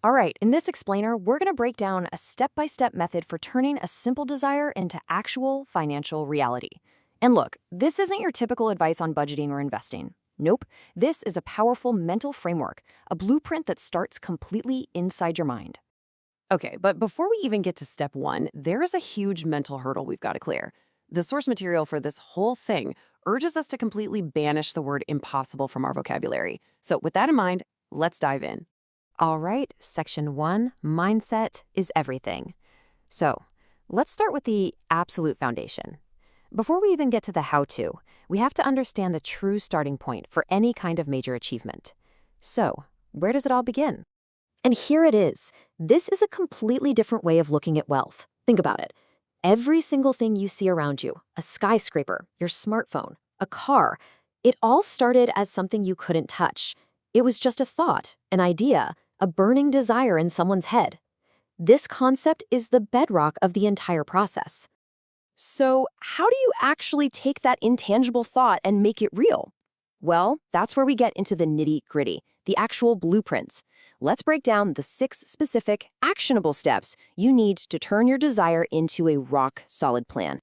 All right, in this explainer, we're going to break down a step-by-step method for turning a simple desire into actual financial reality. And look, this isn't your typical advice on budgeting or investing. Nope, this is a powerful mental framework, a blueprint that starts completely inside your mind. Okay, but before we even get to step one, there is a huge mental hurdle we've got to clear. The source material for this whole thing urges us to completely banish the word impossible from our vocabulary. So, with that in mind, let's dive in. All right, section one, mindset is everything. So, let's start with the absolute foundation. Before we even get to the how-to, we have to understand the true starting point for any kind of major achievement. So, where does it all begin? And here it is. This is a completely different way of looking at wealth. Think about it. Every single thing you see around you, a skyscraper, your smartphone, a car, it all started as something you couldn't touch. It was just a thought, an idea, a burning desire in someone's head. This concept is the bedrock of the entire process. So, how do you actually take that intangible thought and make it real? Well, that's where we get into the nitty-gritty, the actual blueprints. Let's break down the 6 specific, actionable steps you need to turn your desire into a rock-solid plan.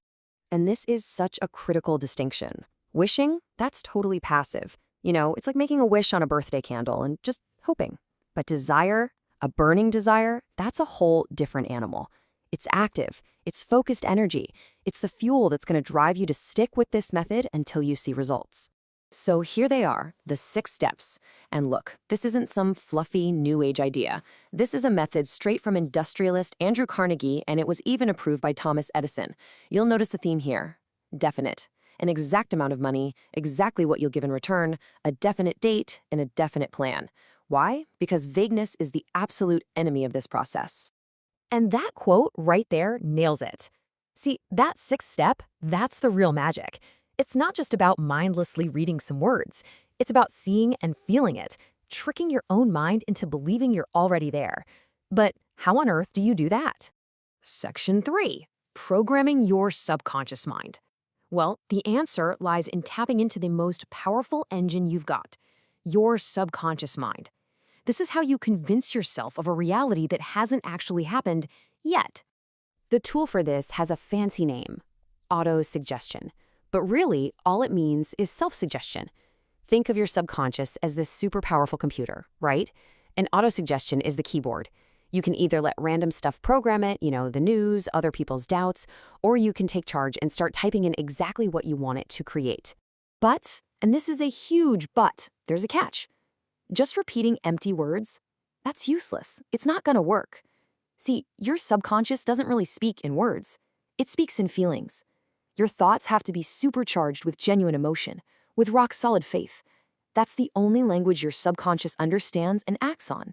And this is such a critical distinction. Wishing, that's totally passive. It's like making a wish on a birthday candle and just hoping. But desire, a burning desire, that's a whole different animal. It's active, it's focused energy, it's the fuel that's going to drive you to stick with this method until you see results. So here they are, the 6 steps. And look, this isn't some fluffy new age idea. This is a method straight from industrialist Andrew Carnegie, and it was even approved by Thomas Edison. You'll notice a theme here. Definite. An exact amount of money, exactly what you'll give in return, a definite date, and a definite plan. Why? Because vagueness is the absolute enemy of this process. And that quote right there nails it. See, that 6th step, that's the real magic. It's not just about mindlessly reading some words. It's about seeing and feeling it, tricking your own mind into believing you're already there. But how on earth do you do that? Section 3, programming your subconscious mind. Well, the answer lies in tapping into the most powerful engine you've got, your subconscious mind. This is how you convince yourself of a reality that hasn't actually happened yet. The tool for this has a fancy name, auto-suggestion. But really, all it means is self-suggestion. Think of your subconscious as this super powerful computer, right? And auto-suggestion is the keyboard. You can either let random stuff program it, the news, other people's doubts, or you can take charge and start typing in exactly what you want it to create. But, and this is a huge but, there's a catch. Just repeating empty words, that's useless. It's not gonna work. See, your subconscious doesn't really speak in words. It speaks in feelings. Your thoughts have to be supercharged with genuine emotion, with rock-solid faith. That's the only language your subconscious understands and acts on.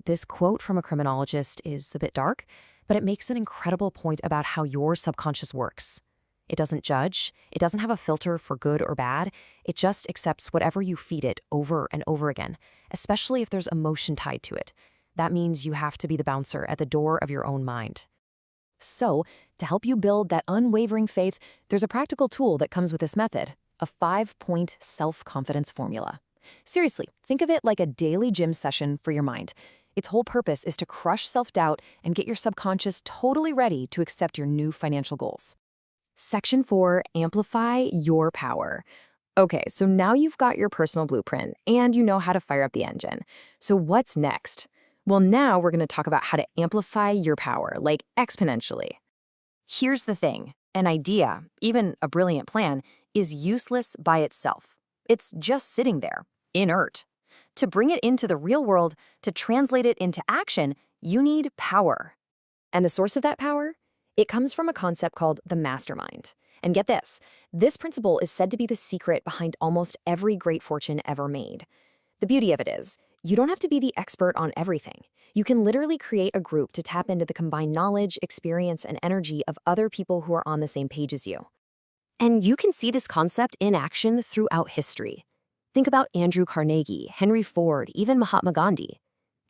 This quote from a criminologist is a bit dark, but it makes an incredible point about how your subconscious works. It doesn't judge, it doesn't have a filter for good or bad, it just accepts whatever you feed it over and over again, especially if there's emotion tied to it. That means you have to be the bouncer at the door of your own mind. So, to help you build that unwavering faith, there's a practical tool that comes with this method, a 5-point self-confidence formula. Seriously, think of it like a daily gym session for your mind. Its whole purpose is to crush self-doubt and get your subconscious totally ready to accept your new financial goals. Section 4, amplify your power. Okay, so now you've got your personal blueprint and you know how to fire up the engine. So what's next? Well, now we're going to talk about how to amplify your power, like exponentially. Here's the thing. An idea, even a brilliant plan, is useless by itself. It's just sitting there, inert. To bring it into the real world, to translate it into action, you need power. And the source of that power? It comes from a concept called the mastermind. And get this principle is said to be the secret behind almost every great fortune ever made. The beauty of it is, you don't have to be the expert on everything. You can literally create a group to tap into the combined knowledge, experience, and energy of other people who are on the same page as you. And you can see this concept in action throughout history. Think about Andrew Carnegie, Henry Ford, even Mahatma Gandhi.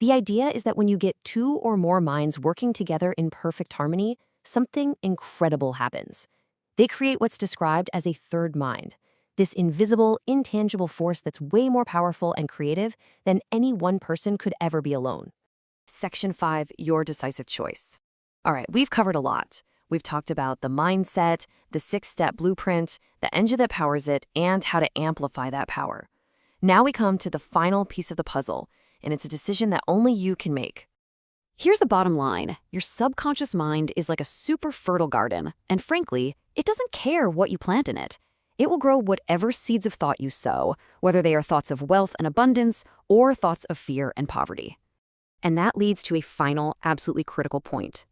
The idea is that when you get 2 or more minds working together in perfect harmony, something incredible happens. They create what's described as a third mind. This invisible, intangible force that's way more powerful and creative than any one person could ever be alone. Section 5, your decisive choice. All right, we've covered a lot. We've talked about the mindset, the 6-step blueprint, the engine that powers it, and how to amplify that power. Now we come to the final piece of the puzzle, and it's a decision that only you can make. Here's the bottom line. Your subconscious mind is like a super fertile garden, and frankly, it doesn't care what you plant in it. It will grow whatever seeds of thought you sow, whether they are thoughts of wealth and abundance or thoughts of fear and poverty. And that leads to a final, absolutely critical point.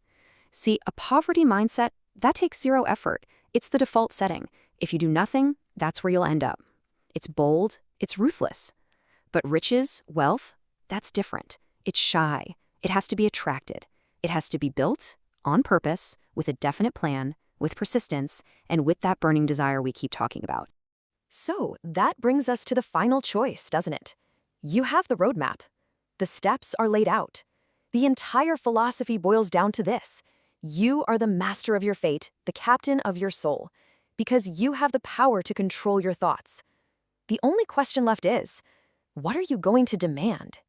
See, a poverty mindset, that takes zero effort. It's the default setting. If you do nothing, that's where you'll end up. It's bold, it's ruthless. But riches, wealth, that's different. It's shy. It has to be attracted. It has to be built on purpose, with a definite plan, with persistence, and with that burning desire we keep talking about. So that brings us to the final choice, doesn't it? You have the roadmap. The steps are laid out. The entire philosophy boils down to this. You are the master of your fate, the captain of your soul, because you have the power to control your thoughts. The only question left is, what are you going to demand?